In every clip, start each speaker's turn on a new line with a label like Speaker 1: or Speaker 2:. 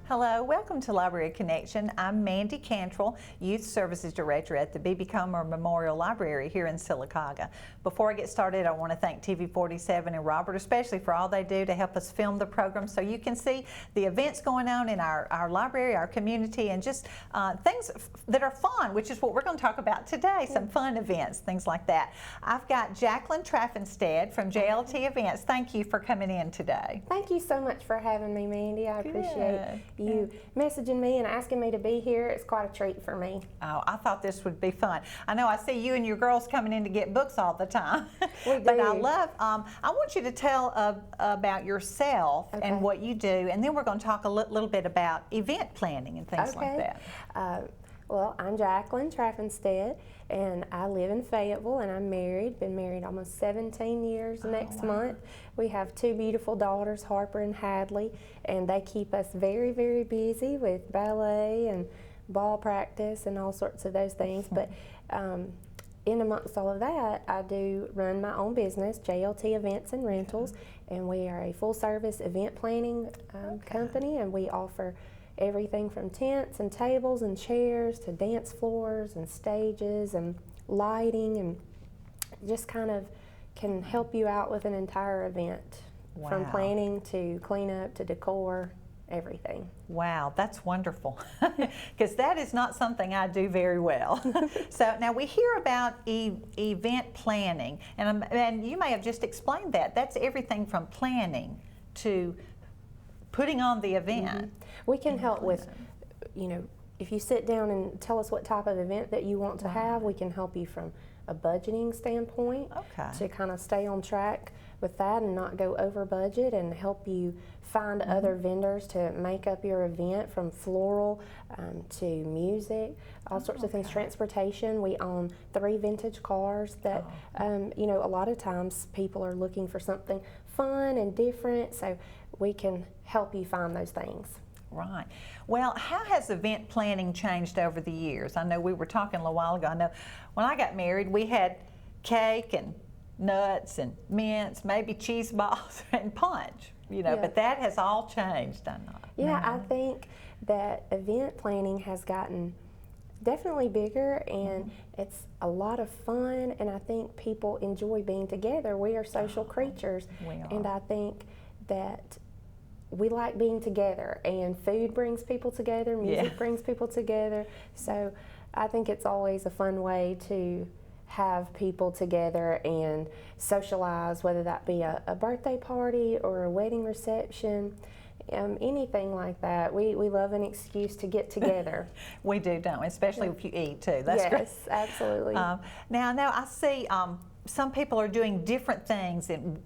Speaker 1: Hello, welcome to Library Connection. I'm Mandy Cantrell, Youth Services Director at the B.B. Comer Memorial Library here in Sylacauga. Before I get started, I want to thank TV47 and Robert especially for all they do to help us film the program so you can see the events going on in our library, our community, and just things that are fun, which is what we're going to talk about today, some fun events, things like that. I've got Jaclynn Traffanstedt from JLT Events. Thank you for coming in today.
Speaker 2: Thank you so much for having me, Mandy. I appreciate you messaging me and asking me to be here. It's quite a treat for me.
Speaker 1: Oh, I thought this would be fun. I know I see you and your girls coming in to get books all the time.
Speaker 2: We do.
Speaker 1: But I love, I want you to tell about yourself and what you do, and then we're going to talk a little bit about event planning and things like that.
Speaker 2: Well, I'm Jaclynn Traffanstedt, and I live in Fayetteville, and I'm married. Been married almost 17 years next month. We have two beautiful daughters, Harper and Hadley, and they keep us very, very busy with ballet and ball practice and all sorts of those things. But in amongst all of that, I do run my own business, JLT Events and Rentals, and we are a full-service event planning company, and we offer everything from tents and tables and chairs to dance floors and stages and lighting, and just kind of can help you out with an entire event, from planning to cleanup to decor, everything.
Speaker 1: Wow, that's wonderful, because that is not something I do very well. So now we hear about event planning, and you may have just explained that. That's everything from planning to putting on the event.
Speaker 2: We can help with, if you sit down and tell us what type of event that you want to have, we can help you from a budgeting standpoint to kind of stay on track with that and not go over budget, and help you find other vendors to make up your event, from floral to music, all sorts of things, transportation. We own 3 vintage cars that, a lot of times people are looking for something fun and different, so we can help you find those things.
Speaker 1: Right. Well, how has event planning changed over the years? I know we were talking a little while ago. I know when I got married, we had cake and nuts and mints, maybe cheese balls and punch, but that has all changed, I know.
Speaker 2: Yeah, I think that event planning has gotten definitely bigger, and it's a lot of fun, and I think people enjoy being together. We are social creatures, and I think that we like being together, and food brings people together, music brings people together, so I think it's always a fun way to have people together and socialize, whether that be a birthday party or a wedding reception, anything like that. We love an excuse to get together.
Speaker 1: We do, don't we? Especially if you eat too. That's great.
Speaker 2: Yes, absolutely.
Speaker 1: Now I see some people are doing different things in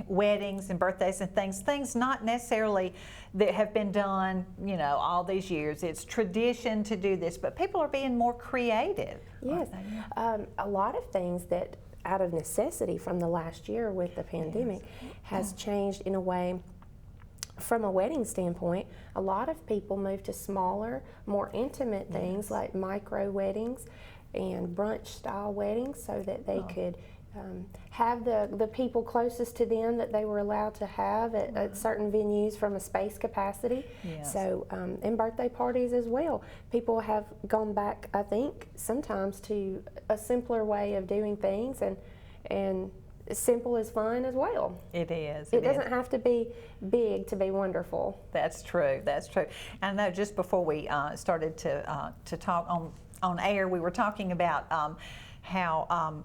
Speaker 1: weddings and birthdays and things not necessarily that have been done, all these years. It's tradition to do this, but people are being more creative.
Speaker 2: Yes, a lot of things that out of necessity from the last year with the pandemic has changed in a way. From a wedding standpoint, a lot of people moved to smaller, more intimate things like micro weddings and brunch style weddings, so that they could have the people closest to them that they were allowed to have at certain venues from a space capacity. So, and birthday parties as well. People have gone back, I think, sometimes to a simpler way of doing things, and simple is fun as well.
Speaker 1: It is.
Speaker 2: It doesn't have to be big to be wonderful.
Speaker 1: That's true. That's true. I know just before we started to talk on air, we were talking about how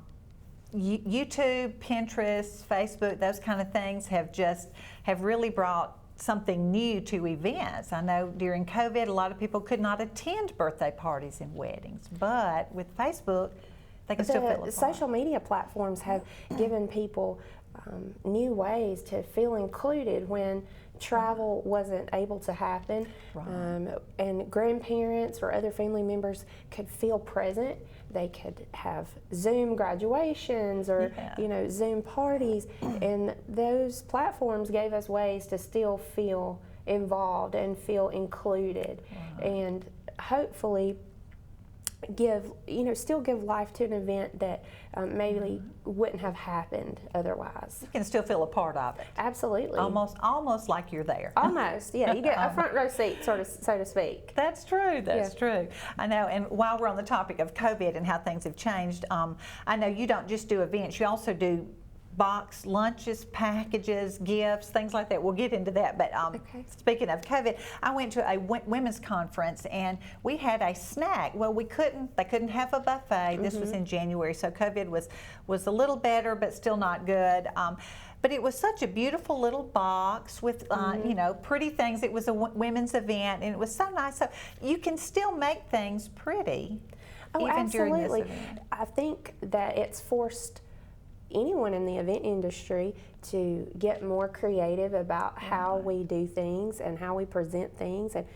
Speaker 1: YouTube, Pinterest, Facebook, those kind of things have really brought something new to events. I know during COVID, a lot of people could not attend birthday parties and weddings, but with Facebook, they can still feel a part.
Speaker 2: Social media platforms have given people new ways to feel included when travel wasn't able to happen, and grandparents or other family members could feel present. They could have Zoom graduations or Zoom parties, and those platforms gave us ways to still feel involved and feel included. And hopefully still give life to an event that maybe wouldn't have happened otherwise.
Speaker 1: You can still feel a part of it.
Speaker 2: Absolutely.
Speaker 1: Almost like you're there.
Speaker 2: Almost, yeah. You get a front row seat, so to speak.
Speaker 1: That's true. That's true. I know. And while we're on the topic of COVID and how things have changed, I know you don't just do events. You also do box lunches, packages, gifts, things like that. We'll get into that. But
Speaker 2: Okay.
Speaker 1: speaking of COVID, I went to a women's conference and we had a snack. Well, they couldn't have a buffet. This was in January, so COVID was a little better, but still not good. But it was such a beautiful little box with, pretty things. It was a women's event, and it was so nice. So you can still make things pretty,
Speaker 2: Oh,
Speaker 1: even
Speaker 2: absolutely.
Speaker 1: during this event.
Speaker 2: I think that it's forced anyone in the event industry to get more creative about how we do things and how we present things. And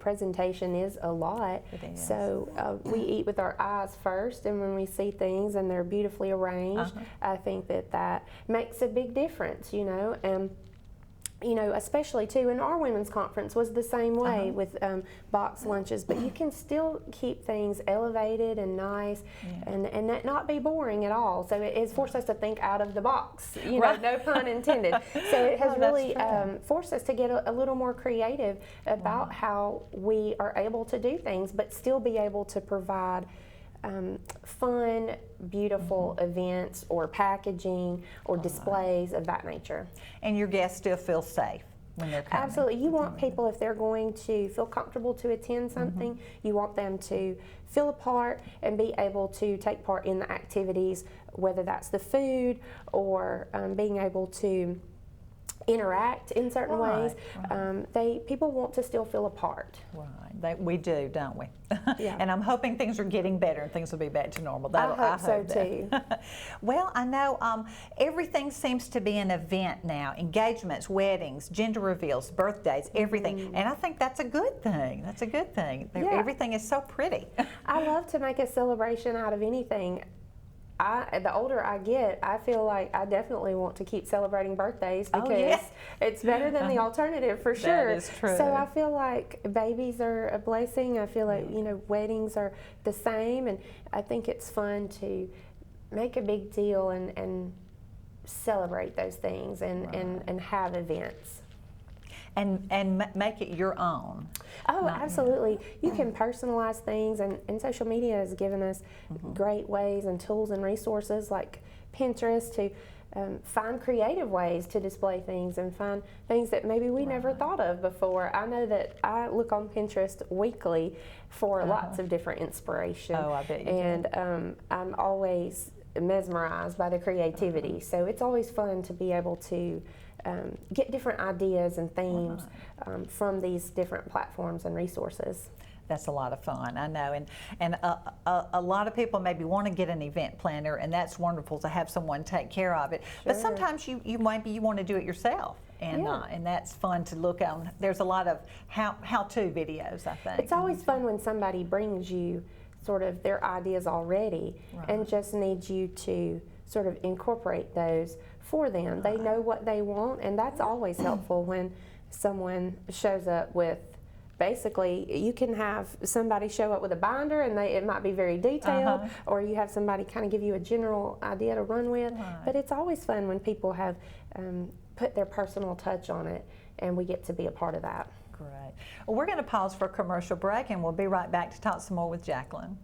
Speaker 2: presentation is a lot.
Speaker 1: It is.
Speaker 2: So we eat with our eyes first, and when we see things and they're beautifully arranged, I think that makes a big difference. And especially too, in our women's conference was the same way with box lunches, but you can still keep things elevated and nice and that not be boring at all. So it's forced us to think out of the box, no pun intended. So it has really forced us to get a little more creative about how we are able to do things, but still be able to provide fun, beautiful events or packaging or displays of that nature.
Speaker 1: And your guests still feel safe when they're coming.
Speaker 2: Absolutely. You want people, if they're going to feel comfortable to attend something, you want them to feel a part and be able to take part in the activities, whether that's the food or being able to interact in certain ways. People want to still feel a part.
Speaker 1: Right. We do, don't we?
Speaker 2: Yeah.
Speaker 1: And I'm hoping things are getting better and things will be back to normal.
Speaker 2: I hope so too.
Speaker 1: Well, I know everything seems to be an event now. Engagements, weddings, gender reveals, birthdays, everything. And I think that's a good thing. That's a good thing.
Speaker 2: Yeah.
Speaker 1: Everything is so pretty.
Speaker 2: I love to make a celebration out of anything. The older I get, I feel like I definitely want to keep celebrating birthdays because it's better than the alternative for sure.
Speaker 1: That is true.
Speaker 2: So I feel like babies are a blessing. I feel like weddings are the same, and I think it's fun to make a big deal and celebrate those things and have events.
Speaker 1: And make it your own.
Speaker 2: Oh, absolutely. You can personalize things, and social media has given us great ways and tools and resources like Pinterest to find creative ways to display things and find things that maybe we never thought of before. I know that I look on Pinterest weekly for lots of different inspiration.
Speaker 1: Oh, I bet you do.
Speaker 2: And I'm always mesmerized by the creativity. So it's always fun to be able to get different ideas and themes from these different platforms and resources.
Speaker 1: That's a lot of fun, I know, and a lot of people maybe want to get an event planner, and that's wonderful to have someone take care of it. But sometimes you want to do it yourself, and that's fun to look at. There's a lot of how-to videos, I think.
Speaker 2: It's always fun when somebody brings you sort of their ideas already and just needs you to sort of incorporate those for them. They know what they want, and that's always helpful when someone shows up with, basically, you can have somebody show up with a binder and it might be very detailed, or you have somebody kind of give you a general idea to run with. But it's always fun when people have put their personal touch on it, and we get to be a part of that.
Speaker 1: Great. Well, we're going to pause for a commercial break, and we'll be right back to talk some more with Jaclynn.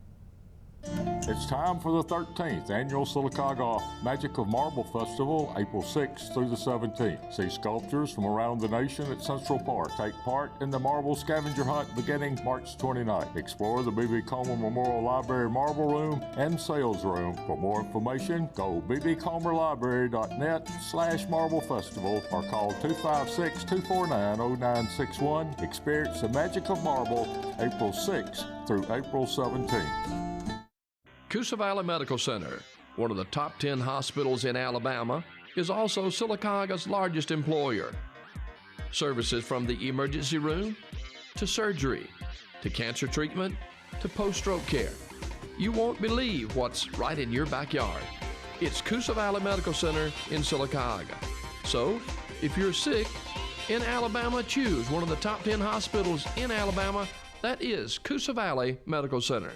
Speaker 3: It's time for the 13th Annual Sylacauga Magic of Marble Festival, April 6th through the 17th. See sculptures from around the nation at Central Park. Take part in the Marble Scavenger Hunt beginning March 29th. Explore the B.B. Comer Memorial Library Marble Room and Sales Room. For more information, go bbcomerlibrary.net/Marble Festival or call 256-249-0961. Experience the magic of marble April 6th through April 17th.
Speaker 4: Coosa Valley Medical Center, one of the top 10 hospitals in Alabama, is also Sylacauga's largest employer. Services from the emergency room to surgery to cancer treatment to post-stroke care. You won't believe what's right in your backyard. It's Coosa Valley Medical Center in Sylacauga. So, if you're sick in Alabama, choose one of the top 10 hospitals in Alabama. That is Coosa Valley Medical Center.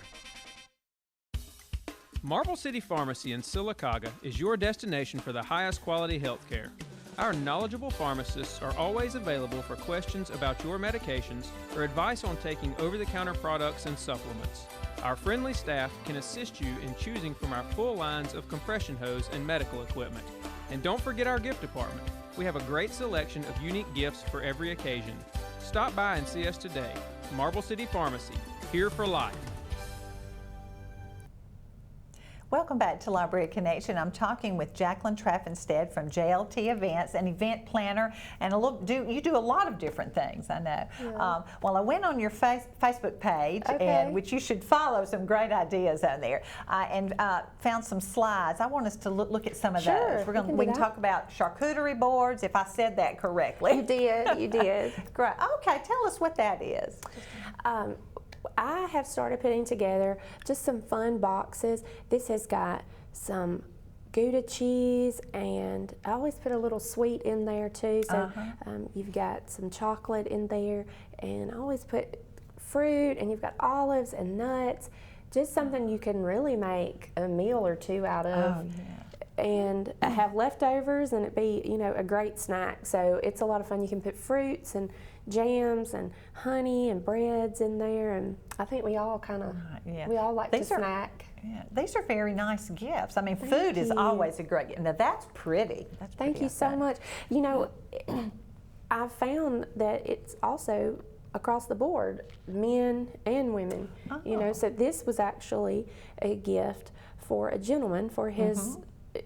Speaker 5: Marble City Pharmacy in Sylacauga is your destination for the highest quality health care. Our knowledgeable pharmacists are always available for questions about your medications or advice on taking over-the-counter products and supplements. Our friendly staff can assist you in choosing from our full lines of compression hose and medical equipment. And don't forget our gift department. We have a great selection of unique gifts for every occasion. Stop by and see us today. Marble City Pharmacy, here for life.
Speaker 1: Welcome back to Library Connection. I'm talking with Jaclynn Traffanstedt from JLT Events, an event planner, and you do a lot of different things, I know.
Speaker 2: Yeah.
Speaker 1: Well, I went on your Facebook page,
Speaker 2: Okay.
Speaker 1: and which you should follow, some great ideas on there, and found some slides. I want us to look at some of
Speaker 2: Sure,
Speaker 1: those.
Speaker 2: we
Speaker 1: We
Speaker 2: can
Speaker 1: can
Speaker 2: do
Speaker 1: talk about charcuterie boards, if I said that correctly.
Speaker 2: You did, you did.
Speaker 1: Great. Okay, tell us what that is.
Speaker 2: I have started putting together just some fun boxes. This has got some Gouda cheese, and I always put a little sweet in there too. So you've got some chocolate in there, and I always put fruit, and you've got olives and nuts. Just something you can really make a meal or two out of.
Speaker 1: Oh, yeah.
Speaker 2: And I have leftovers, and it'd be, you know, a great snack. So it's a lot of fun. You can put fruits and jams and honey and breads in there, and I think we all kind of we all like to snack.
Speaker 1: Yeah, these are very nice gifts. I mean,
Speaker 2: Thank
Speaker 1: food is
Speaker 2: you.
Speaker 1: always a great gift. Now that's pretty. That's
Speaker 2: Thank
Speaker 1: pretty,
Speaker 2: you so
Speaker 1: I think.
Speaker 2: much. You know, I've found that it's also across the board, men and women. You know, so this was actually a gift for a gentleman for his.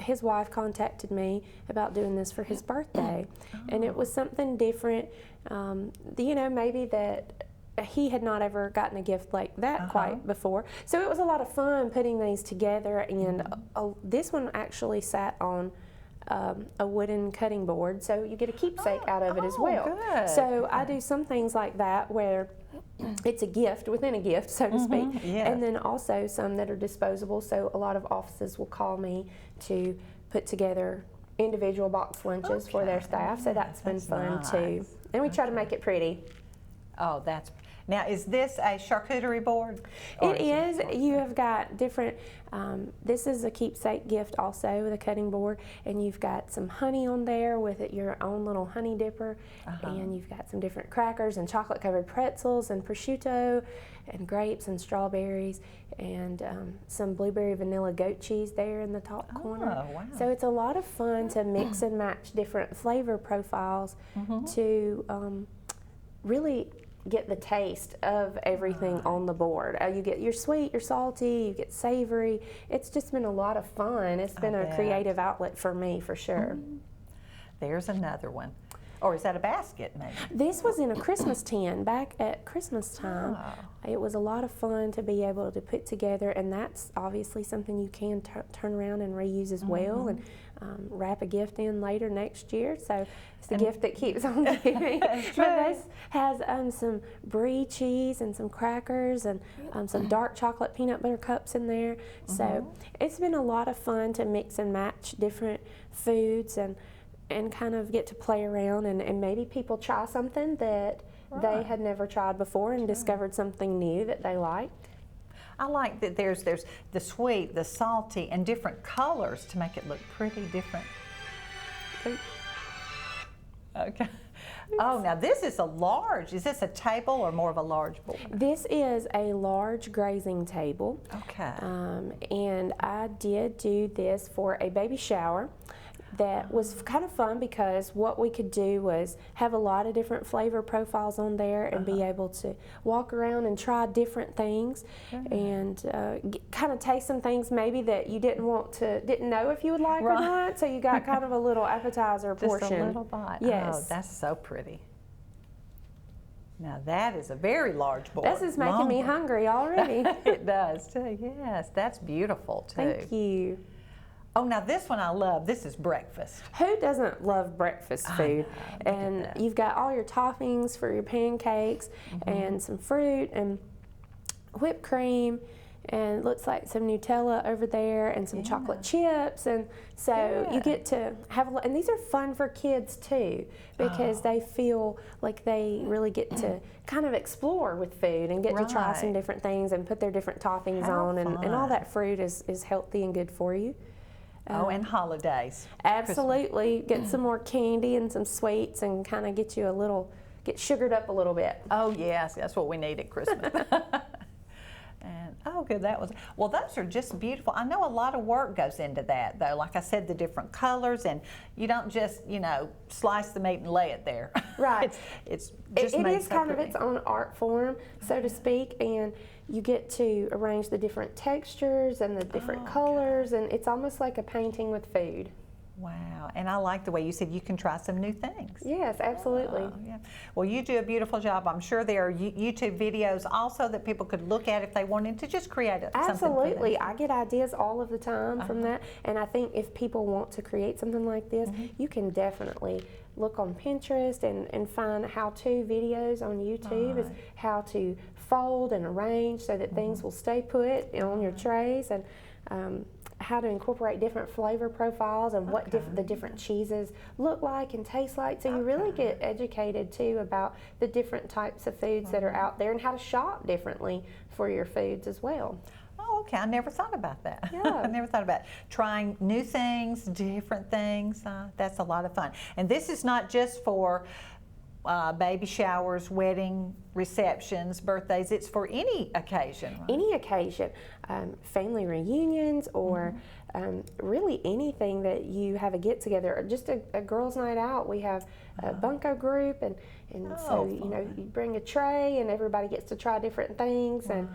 Speaker 2: His wife contacted me about doing this for his birthday, and it was something different. You know, maybe that he had not ever gotten a gift like that quite before. So it was a lot of fun putting these together, and this one actually sat on a wooden cutting board, so you get a keepsake out of it as well.
Speaker 1: Good.
Speaker 2: So I do some things like that where it's a gift within a gift, so to speak.
Speaker 1: yes.
Speaker 2: And then also some that are disposable, so a lot of offices will call me to put together individual box lunches for their staff, so that's been fun too.
Speaker 1: nice.
Speaker 2: And we try to make it pretty.
Speaker 1: Oh, now is this a charcuterie board? Or
Speaker 2: It is. You have got different, this is a keepsake gift also with a cutting board, and you've got some honey on there with it, your own little honey dipper, and you've got some different crackers and chocolate covered pretzels and prosciutto and grapes and strawberries and some blueberry vanilla goat cheese there in the top corner.
Speaker 1: wow.
Speaker 2: So it's a lot of fun to mix and match different flavor profiles to really get the taste of everything on the board. You get your sweet, your salty, you get savory. It's just been a lot of fun. It's been a
Speaker 1: bet.
Speaker 2: creative outlet for me, for sure.
Speaker 1: There's another one. Or is that a basket, maybe?
Speaker 2: This was in a Christmas tin back at Christmas time. It was a lot of fun to be able to put together, and that's obviously something you can turn around and reuse as well, and wrap a gift in later next year. So it's the gift that keeps on giving. But this has some brie cheese and some crackers and some dark chocolate peanut butter cups in there. So it's been a lot of fun to mix and match different foods and kind of get to play around, and maybe people try something that they had never tried before and discovered something new that they liked.
Speaker 1: I like that there's the sweet, the salty, and different colors to make it look pretty different. Okay. Oh, now this is a large. Is this a table or more of a large board?
Speaker 2: This is a large grazing table.
Speaker 1: Okay.
Speaker 2: And I did do this for a baby shower. That was kind of fun because what we could do was have a lot of different flavor profiles on there and be able to walk around and try different things and kind of taste some things maybe that you didn't know if you would like or not. So you got kind of a little appetizer portion.
Speaker 1: Just a little bite.
Speaker 2: Yes.
Speaker 1: Oh, that's so pretty. Now that is a very large board.
Speaker 2: This is making me hungry already.
Speaker 1: It does too. Yes, that's beautiful too.
Speaker 2: Thank you.
Speaker 1: Oh, now this one I love. This is breakfast.
Speaker 2: Who doesn't love breakfast food? And you've got all your toppings for your pancakes and some fruit and whipped cream and it looks like some Nutella over there and some chocolate chips, and so you get to have and these are fun for kids too, because they feel like they really get to kind of explore with food and get to try some different things and put their different toppings on, and all that fruit is healthy and good for you.
Speaker 1: And holidays.
Speaker 2: Absolutely. Get some more candy and some sweets and kind of get sugared up a little bit.
Speaker 1: Oh yes, that's what we need at Christmas. And oh good, well those are just beautiful. I know a lot of work goes into that though. Like I said, the different colors, and you don't just, slice the meat and lay it there.
Speaker 2: Right.
Speaker 1: It
Speaker 2: is kind of its own art form, so to speak, and you get to arrange the different textures and the different colors, and it's almost like a painting with food.
Speaker 1: Wow, and I like the way you said you can try some new things.
Speaker 2: Yes, absolutely.
Speaker 1: Yeah. Well, you do a beautiful job. I'm sure there are YouTube videos also that people could look at if they wanted to just create something.
Speaker 2: Absolutely. I get ideas all of the time from that, and I think if people want to create something like this, you can definitely look on Pinterest and find how-to videos on YouTube, is how to fold and arrange so that things will stay put on your trays, and how to incorporate different flavor profiles and what the different cheeses look like and taste like. So you really get educated too about the different types of foods that are out there and how to shop differently for your foods as well.
Speaker 1: Oh, okay. I never thought about that.
Speaker 2: Yeah.
Speaker 1: I never thought about trying new things, different things. That's a lot of fun. And this is not just for baby showers, wedding receptions, birthdays. It's for any occasion, right?
Speaker 2: Any occasion, family reunions, or really anything that you have a get together, or just a girls' night out. We have a bunco group, and so you bring a tray, and everybody gets to try different things, and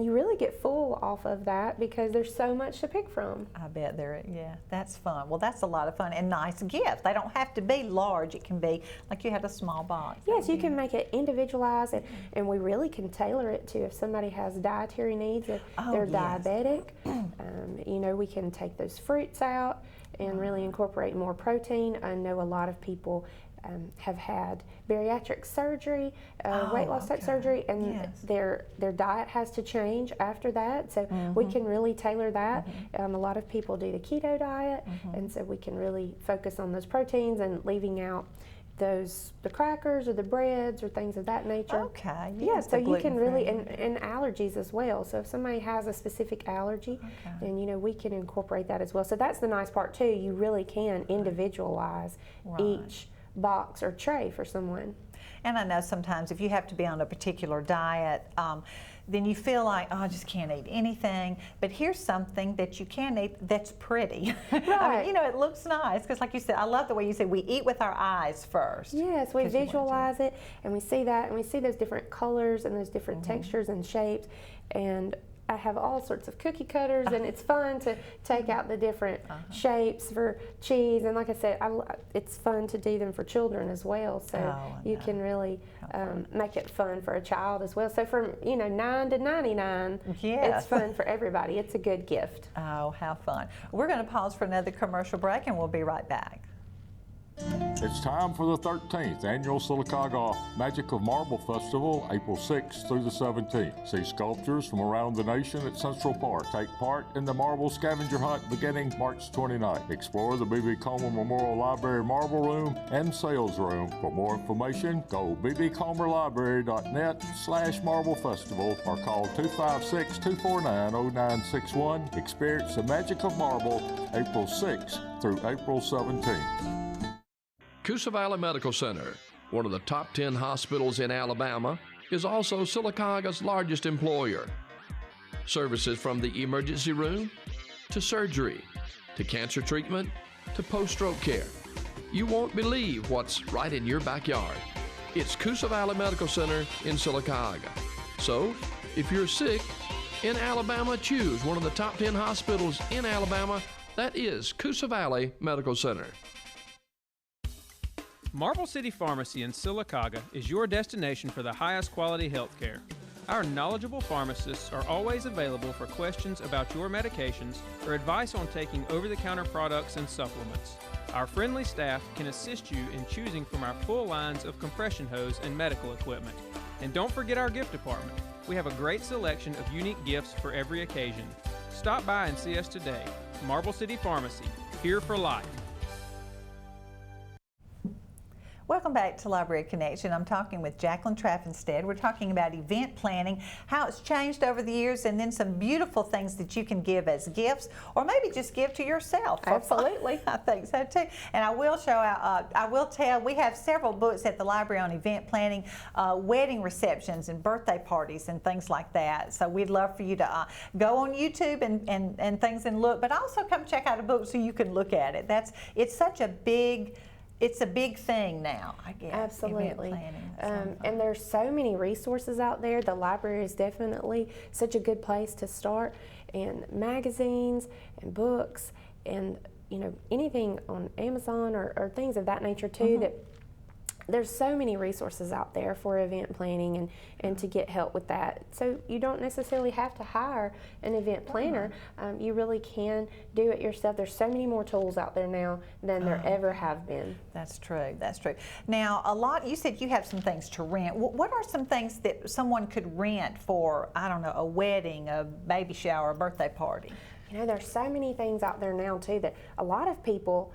Speaker 2: you really get full off of that because there's so much to pick from.
Speaker 1: I bet that's fun. Well, that's a lot of fun and nice gifts. They don't have to be large. It can be like you had a small box.
Speaker 2: Yes, you can make it individualized, and we really can tailor it to if somebody has dietary needs, if they're diabetic. We can take those fruits out and really incorporate more protein. I know a lot of people have had bariatric surgery, weight loss type surgery, and their diet has to change after that. So we can really tailor that. A lot of people do the keto diet, and so we can really focus on those proteins and leaving out the crackers or the breads or things of that nature.
Speaker 1: Okay.
Speaker 2: Yeah, so you can really, and allergies as well. So if somebody has a specific allergy, then we can incorporate that as well. So that's the nice part too. You really can individualize each box or tray for someone.
Speaker 1: And I know sometimes if you have to be on a particular diet, then you feel like, I just can't eat anything. But here's something that you can eat that's pretty.
Speaker 2: Right.
Speaker 1: I mean, it looks nice, because like you said, I love the way you said we eat with our eyes first.
Speaker 2: Yes, we visualize it, and we see that, and we see those different colors and those different textures and shapes. And I have all sorts of cookie cutters, and it's fun to take out the different shapes for cheese. And like I said, it's fun to do them for children as well. So you can really make it fun for a child as well. So from 9 to 99, it's fun for everybody. It's a good gift.
Speaker 1: Oh, how fun! We're going to pause for another commercial break, and we'll be right back.
Speaker 3: It's time for the 13th Annual Sylacauga Magic of Marble Festival, April 6th through the 17th. See sculptures from around the nation at Central Park. Take part in the Marble Scavenger Hunt beginning March 29th. Explore the B.B. Comer Memorial Library Marble Room and Sales Room. For more information, go bbcomerlibrary.net/Marble Festival or call 256-249-0961. Experience the magic of marble April 6th through April 17th.
Speaker 4: Coosa Valley Medical Center, one of the top 10 hospitals in Alabama, is also Sylacauga's largest employer. Services from the emergency room to surgery to cancer treatment to post-stroke care. You won't believe what's right in your backyard. It's Coosa Valley Medical Center in Sylacauga. So, if you're sick in Alabama, choose one of the top 10 hospitals in Alabama. That is Coosa Valley Medical Center.
Speaker 5: Marble City Pharmacy in Sylacauga is your destination for the highest quality health care. Our knowledgeable pharmacists are always available for questions about your medications or advice on taking over-the-counter products and supplements. Our friendly staff can assist you in choosing from our full lines of compression hose and medical equipment. And don't forget our gift department. We have a great selection of unique gifts for every occasion. Stop by and see us today. Marble City Pharmacy, here for life.
Speaker 1: Welcome back to Library Connection. I'm talking with Jaclynn Traffanstedt. We're talking about event planning, how it's changed over the years, and then some beautiful things that you can give as gifts, or maybe just give to yourself.
Speaker 2: Absolutely.
Speaker 1: I think so too. And I will show out, I will tell, we have several books at the library on event planning, wedding receptions and birthday parties and things like that. So we'd love for you to go on YouTube and things and look, but also come check out a book so you can look at it. It's such a big, it's a big thing now, I guess.
Speaker 2: Absolutely.
Speaker 1: Event planning.
Speaker 2: And there's so many resources out there. The library is definitely such a good place to start. And magazines and books and anything on Amazon or things of that nature too. That there's so many resources out there for event planning and to get help with that. So you don't necessarily have to hire an event planner. You really can do it yourself. There's so many more tools out there now than there ever have been.
Speaker 1: That's true, that's true. Now, you said you have some things to rent. What are some things that someone could rent for, I don't know, a wedding, a baby shower, a birthday party?
Speaker 2: There's so many things out there now too that a lot of people,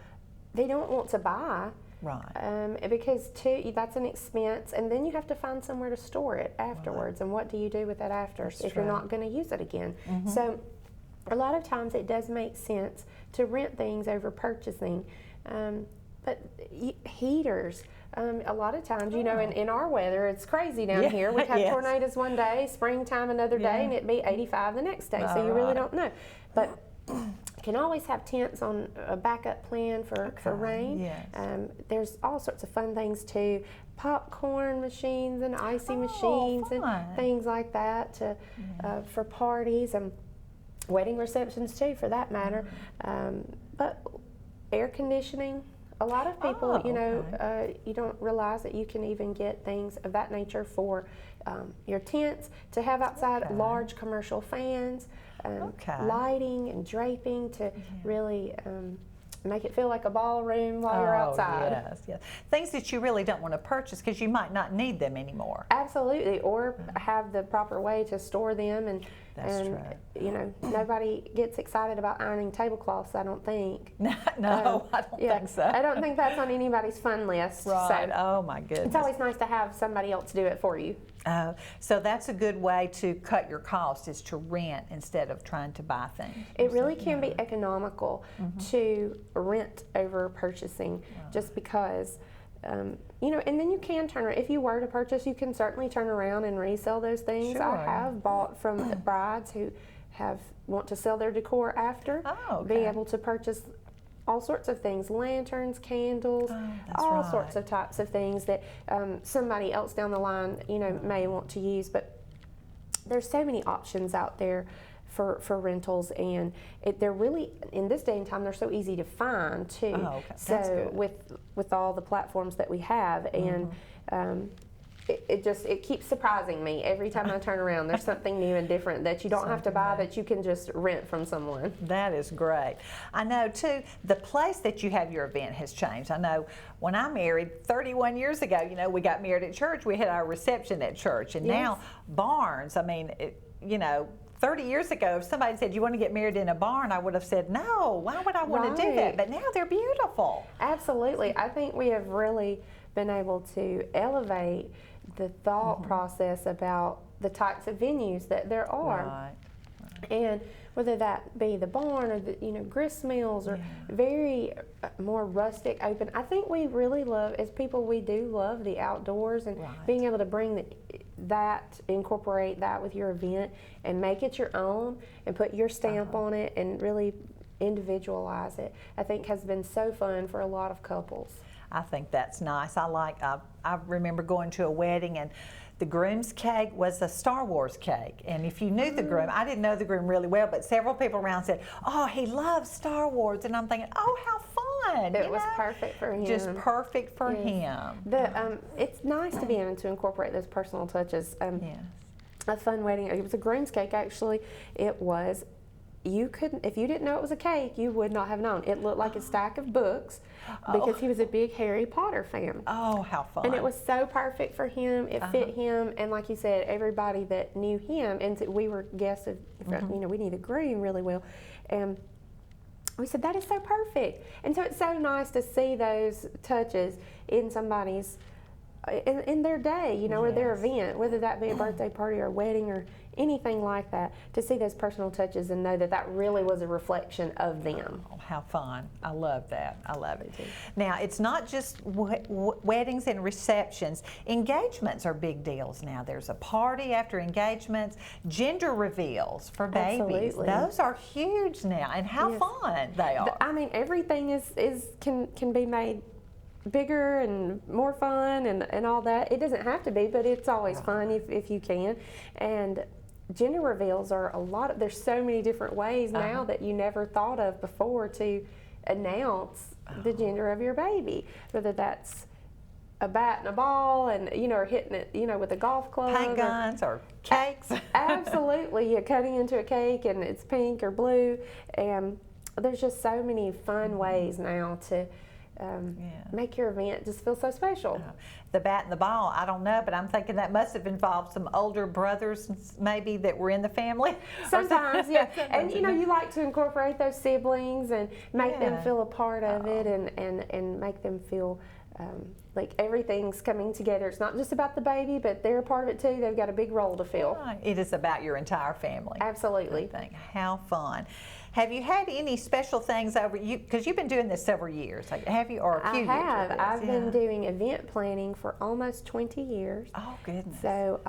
Speaker 2: they don't want to buy.
Speaker 1: Right.
Speaker 2: Because that's an expense, and then you have to find somewhere to store it afterwards. And what do you do with that after if you're not going to use it again? So a lot of times it does make sense to rent things over purchasing. But heaters, a lot of times, in our weather, it's crazy down here. We have tornadoes one day, springtime another day, and it'd be 85 the next day. So you really don't know. But you can always have tents on a backup plan for rain.
Speaker 1: Yes.
Speaker 2: There's all sorts of fun things too. Popcorn machines and icy machines
Speaker 1: fun.
Speaker 2: and things like that for parties and wedding receptions too, for that matter. But air conditioning. A lot of people, you don't realize that you can even get things of that nature for your tents, to have outside large commercial fans, lighting and draping to really make it feel like a ballroom while you're outside.
Speaker 1: Yes. Things that you really don't want to purchase because you might not need them anymore.
Speaker 2: Absolutely, or have the proper way to store them. And
Speaker 1: that's true.
Speaker 2: Nobody gets excited about ironing tablecloths, I don't think.
Speaker 1: No, I don't think so.
Speaker 2: I don't think that's on anybody's fun list.
Speaker 1: Right.
Speaker 2: So
Speaker 1: oh my goodness.
Speaker 2: it's always nice to have somebody else do it for you.
Speaker 1: So that's a good way to cut your cost, is to rent instead of trying to buy things.
Speaker 2: It really can be economical to rent over purchasing, just because, and then you can if you were to purchase, you can certainly turn around and resell those things.
Speaker 1: Sure.
Speaker 2: I have bought from brides who want to sell their decor after, be able to purchase all sorts of things, lanterns, candles, all sorts of types of things that somebody else down the line, may want to use. But there's so many options out there for rentals, and they're really, in this day and time, they're so easy to find too. So with all the platforms that we have, and it keeps surprising me every time I turn around. There's something new and different that you don't have to buy, that you can just rent from someone.
Speaker 1: That is great. I know too, the place that you have your event has changed. I know when I married 31 years ago, we got married at church. We had our reception at church, and now barns. 30 years ago, if somebody said, you want to get married in a barn, I would have said, no, why would I want to do that? But now they're beautiful.
Speaker 2: Absolutely. I think we have really been able to elevate the thought process about the types of venues that there are.
Speaker 1: Right.
Speaker 2: And whether that be the barn or the grist mills or very more rustic, open. I think we really love, as people, we do love the outdoors, and being able to bring incorporate that with your event and make it your own and put your stamp on it and really individualize it, I think has been so fun for a lot of couples.
Speaker 1: I think that's nice. I remember going to a wedding, and the groom's cake was a Star Wars cake. And if you knew the groom, I didn't know the groom really well, but several people around said, oh, he loves Star Wars. And I'm thinking, oh, how fun.
Speaker 2: It was perfect for him.
Speaker 1: Just perfect for him.
Speaker 2: It's nice to be able to incorporate those personal touches. A fun wedding. It was a groom's cake, actually. It was you couldn't, if you didn't know it was a cake, you would not have known. It looked like a stack of books because he was a big Harry Potter fan.
Speaker 1: Oh, how fun.
Speaker 2: And it was so perfect for him. It fit him. And like you said, everybody that knew him, and we were guests of, you know, we knew the groom really well. And we said, that is so perfect. And so it's so nice to see those touches in somebody's, in their day, you know, or their event, whether that be a birthday party or a wedding or anything like that, to see those personal touches and know that that really was a reflection of them.
Speaker 1: Oh, how fun. I love that. I love it. Now, it's not just weddings and receptions. Engagements are big deals now. There's a party after engagements, gender reveals for babies.
Speaker 2: Absolutely.
Speaker 1: Those are huge now, and how fun they are.
Speaker 2: I mean, everything can be made bigger and more fun and all that. It doesn't have to be, but it's always fun if you can. And gender reveals are there's so many different ways now that you never thought of before to announce the gender of your baby, whether that's a bat and a ball and, you know, or hitting it, you know, with a golf club.
Speaker 1: Paint guns or cakes.
Speaker 2: Absolutely. You're cutting into a cake and it's pink or blue. And there's just so many fun ways now to make your event just feel so special.
Speaker 1: The bat and the ball, I don't know, but I'm thinking that must have involved some older brothers maybe that were in the family.
Speaker 2: Sometimes, yeah. And you know, you like to incorporate those siblings and make them feel a part of it and make them feel like everything's coming together. It's not just about the baby, but they're a part of it too. They've got a big role to fill.
Speaker 1: Right. It is about your entire family.
Speaker 2: Absolutely.
Speaker 1: I think. How fun. Have you had any special things over you? Because you've been doing this several years. Have you, or a few years?
Speaker 2: I have.
Speaker 1: With this?
Speaker 2: I've been doing event planning for almost 20 years.
Speaker 1: Oh goodness.
Speaker 2: So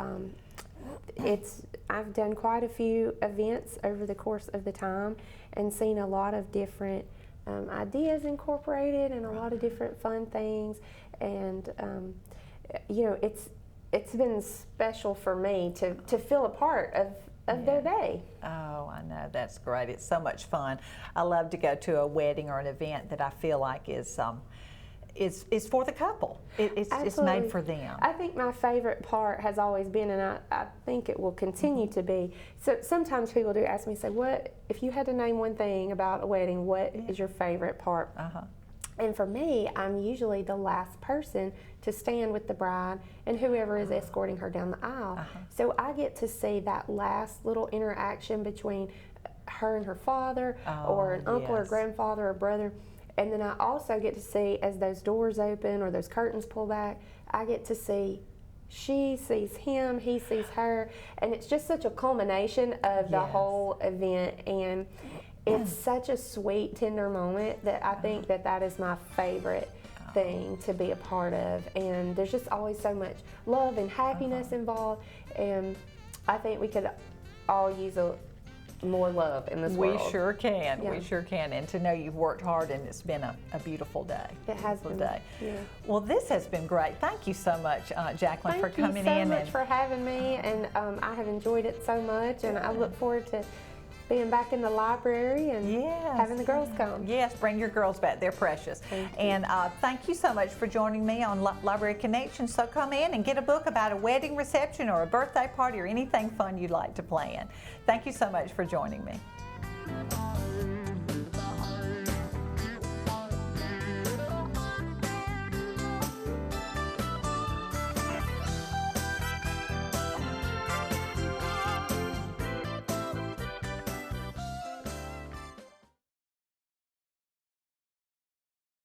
Speaker 2: I've done quite a few events over the course of the time and seen a lot of different ideas incorporated and a lot of different fun things. And you know, it's been special for me to feel a part of their day.
Speaker 1: Oh, I know. That's great. It's so much fun. I love to go to a wedding or an event that I feel like is for the couple. It's made for them.
Speaker 2: I think my favorite part has always been, and I think it will continue to be, so sometimes people do ask me, say, what, if you had to name one thing about a wedding, what is your favorite part? And for me, I'm usually the last person to stand with the bride and whoever is escorting her down the aisle. So I get to see that last little interaction between her and her father, or an uncle or grandfather or brother. And then I also get to see, as those doors open or those curtains pull back, I get to see she sees him, he sees her, and it's just such a culmination of the whole event. And it's such a sweet, tender moment that I think that is my favorite thing to be a part of. And there's just always so much love and happiness involved. And I think we could all use more love in this world.
Speaker 1: We sure can.
Speaker 2: Yeah.
Speaker 1: We sure can. And to know you've worked hard and it's been a beautiful day.
Speaker 2: It has been.
Speaker 1: Day.
Speaker 2: Yeah.
Speaker 1: Well, this has been great. Thank you so much, Jaclynn, for coming in.
Speaker 2: Thank you so much for having me, and I have enjoyed it so much, and I look forward to being back in the library and having the girls come.
Speaker 1: Yes, bring your girls back. They're precious. And thank you so much for joining me on Library Connection. So come in and get a book about a wedding reception or a birthday party or anything fun you'd like to plan. Thank you so much for joining me.